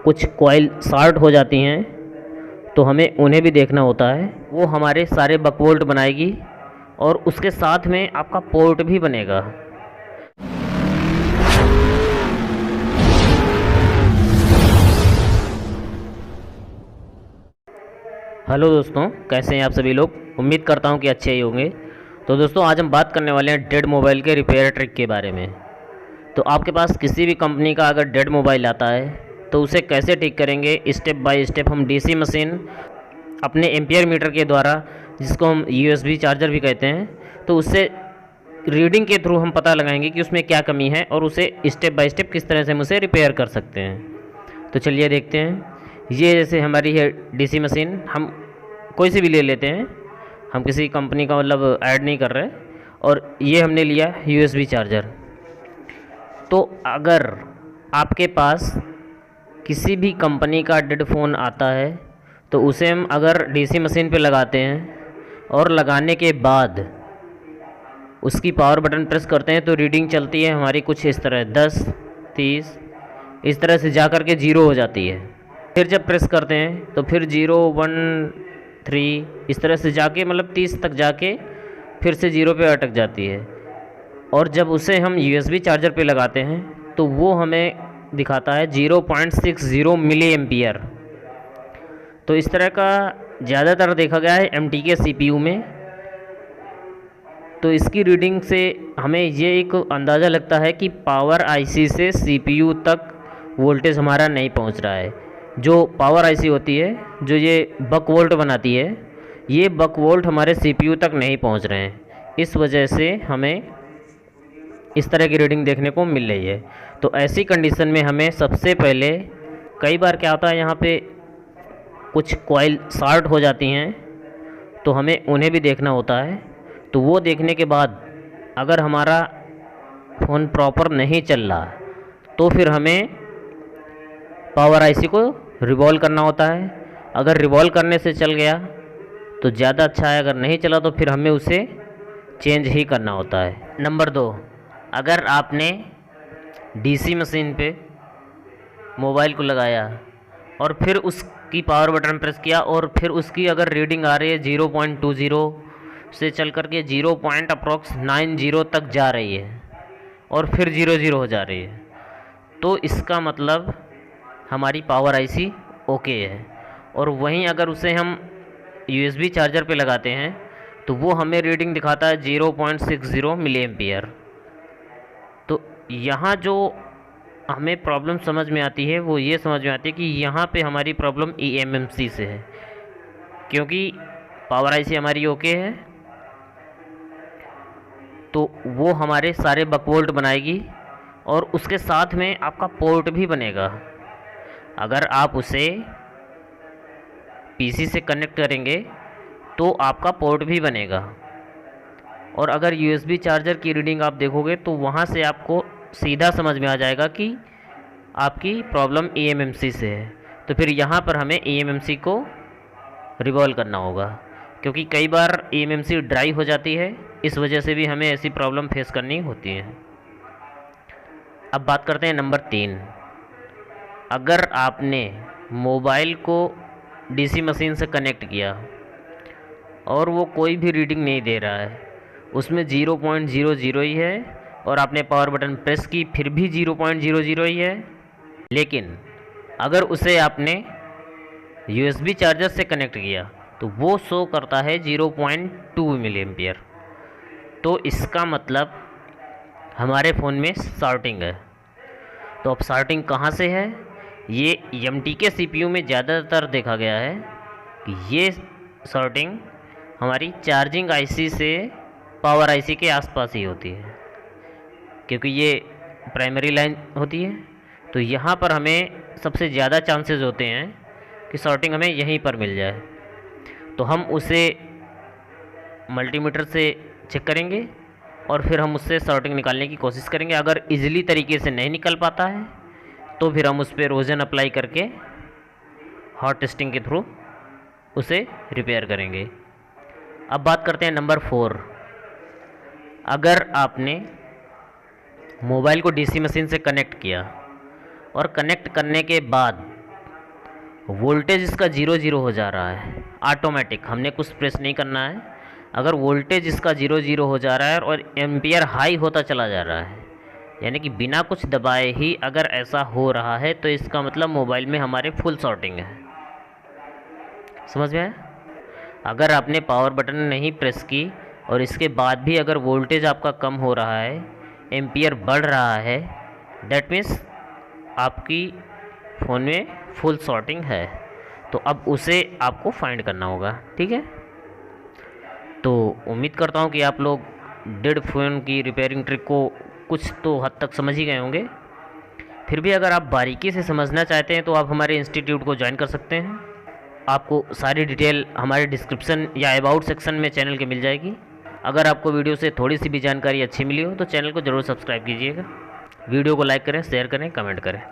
कुछ coil short हो जाती हैं तो हमें उन्हें भी देखना होता है। वो हमारे सारे बकवोल्ट बनाएगी और उसके साथ में आपका पोर्ट भी बनेगा। हेलो दोस्तों, कैसे हैं आप सभी लोग। उम्मीद करता हूं कि अच्छे ही होंगे। तो दोस्तों, आज हम बात करने वाले हैं डेड मोबाइल के रिपेयर ट्रिक के बारे में। तो आपके पास किसी भी कंपनी का अगर डेड मोबाइल आता है तो उसे कैसे ठीक करेंगे, स्टेप बाय स्टेप हम डीसी मशीन अपने एम्पियर मीटर के द्वारा, जिसको हम यूएसबी चार्जर भी कहते हैं, तो उससे रीडिंग के थ्रू हम पता लगाएंगे कि उसमें क्या कमी है और उसे स्टेप बाय स्टेप किस तरह से हम उसे रिपेयर कर सकते हैं। तो चलिए देखते हैं। ये जैसे हमारी है डीसी मशीन, हम कोई सी भी ले लेते हैं, हम किसी कंपनी का मतलब ऐड नहीं कर रहे। और ये हमने लिया यूएसबी चार्जर। तो अगर आपके पास किसी भी कंपनी का डेड फ़ोन आता है तो उसे हम अगर डीसी मशीन पे लगाते हैं और लगाने के बाद उसकी पावर बटन प्रेस करते हैं तो रीडिंग चलती है हमारी कुछ इस तरह 10, 30 इस तरह से जा कर के 0 हो जाती है। फिर जब प्रेस करते हैं तो फिर 0, 1, 3 इस तरह से जाके मतलब 30 तक जाके फिर से 0 पे अटक जाती है। और जब उसे हम यूएसबी चार्जर पे लगाते हैं तो वो हमें दिखाता है 0.60 मिली एम्पियर। तो इस तरह का ज़्यादातर देखा गया है एमटी के सीपीयू में। तो इसकी रीडिंग से हमें ये एक अंदाज़ा लगता है कि पावर आईसी से सीपीयू तक वोल्टेज हमारा नहीं पहुंच रहा है। जो पावर आईसी होती है, जो ये बक वोल्ट बनाती है, ये बक वोल्ट हमारे सीपीयू तक नहीं पहुंच रहे हैं। इस वजह से हमें इस तरह की रीडिंग देखने को मिल रही है। तो ऐसी कंडीशन में हमें सबसे पहले, कई बार क्या होता है यहाँ पे कुछ कॉइल शॉर्ट हो जाती हैं तो हमें उन्हें भी देखना होता है। तो वो देखने के बाद अगर हमारा फ़ोन प्रॉपर नहीं चल रहा तो फिर हमें पावर आईसी को रिवॉल्व करना होता है। अगर रिवॉल्व करने से चल गया तो ज़्यादा अच्छा है, अगर नहीं चला तो फिर हमें उसे चेंज ही करना होता है। नंबर 2, अगर आपने डीसी मशीन पे मोबाइल को लगाया और फिर उसकी पावर बटन प्रेस किया और फिर उसकी अगर रीडिंग आ रही है 0.20 से चल कर के 0.90 तक जा रही है और फिर 00 हो जा रही है, तो इसका मतलब हमारी पावर आईसी ओके है। और वहीं अगर उसे हम यूएसबी चार्जर पे लगाते हैं तो वो हमें रीडिंग दिखाता है 0.60 मिली एम्पियर। तो यहाँ जो हमें प्रॉब्लम समझ में आती है वो ये समझ में आती है कि यहाँ पे हमारी प्रॉब्लम ईएमएमसी से है, क्योंकि पावर आईसी हमारी ओके है तो वो हमारे सारे बकवोल्ट बनाएगी और उसके साथ में आपका पोर्ट भी बनेगा। अगर आप उसे पीसी से कनेक्ट करेंगे तो आपका पोर्ट भी बनेगा। और अगर यूएसबी चार्जर की रीडिंग आप देखोगे तो वहाँ से आपको सीधा समझ में आ जाएगा कि आपकी प्रॉब्लम ईएमएमसी से है। तो फिर यहाँ पर हमें ईएमएमसी को रिवॉल्व करना होगा, क्योंकि कई बार ईएमएमसी ड्राई हो जाती है, इस वजह से भी हमें ऐसी प्रॉब्लम फेस करनी होती है। अब बात करते हैं नंबर 3। अगर आपने मोबाइल को डीसी मशीन से कनेक्ट किया और वो कोई भी रीडिंग नहीं दे रहा है, उसमें 0.00 ही है, और आपने पावर बटन प्रेस की फिर भी 0.00 ही है, लेकिन अगर उसे आपने यूएसबी चार्जर से कनेक्ट किया तो वो शो करता है 0.2 मिली एम्पियर। तो इसका मतलब हमारे फ़ोन में शॉर्टिंग है। तो अब शॉर्टिंग कहाँ से है? ये एमटी के सीपीयू में ज़्यादातर देखा गया है कि ये शॉर्टिंग हमारी चार्जिंग आईसी से पावर आईसी के आसपास ही होती है, क्योंकि ये प्राइमरी लाइन होती है। तो यहाँ पर हमें सबसे ज़्यादा चांसेस होते हैं कि शॉर्टिंग हमें यहीं पर मिल जाए। तो हम उसे मल्टीमीटर से चेक करेंगे और फिर हम उससे शॉर्टिंग निकालने की कोशिश करेंगे। अगर इजीली तरीके से नहीं निकल पाता है तो फिर हम उस पर रोजन अप्लाई करके हॉट टेस्टिंग के थ्रू उसे रिपेयर करेंगे। अब बात करते हैं नंबर 4। अगर आपने मोबाइल को डीसी मशीन से कनेक्ट किया और कनेक्ट करने के बाद वोल्टेज इसका 0 हो जा रहा है ऑटोमेटिक, हमने कुछ प्रेस नहीं करना है। अगर वोल्टेज इसका 0 हो जा रहा है और एम्पियर हाई होता चला जा रहा है, यानी कि बिना कुछ दबाए ही अगर ऐसा हो रहा है, तो इसका मतलब मोबाइल में हमारे फुल शॉर्टिंग है। समझ में आया? अगर आपने पावर बटन नहीं प्रेस की और इसके बाद भी अगर वोल्टेज आपका कम हो रहा है, एम्पियर बढ़ रहा है, डेट मीन्स आपकी फ़ोन में फुल शॉर्टिंग है। तो अब उसे आपको फाइंड करना होगा, ठीक है। तो उम्मीद करता हूँ कि आप लोग डेड फ़ोन की रिपेयरिंग ट्रिक को कुछ तो हद तक समझ ही गए होंगे। फिर भी अगर आप बारीकी से समझना चाहते हैं तो आप हमारे इंस्टीट्यूट को ज्वाइन कर सकते हैं। आपको सारी डिटेल हमारे डिस्क्रिप्शन या अबाउट सेक्शन में चैनल के मिल जाएगी। अगर आपको वीडियो से थोड़ी सी भी जानकारी अच्छी मिली हो तो चैनल को ज़रूर सब्सक्राइब कीजिएगा। वीडियो को लाइक करें, शेयर करें, कमेंट करें।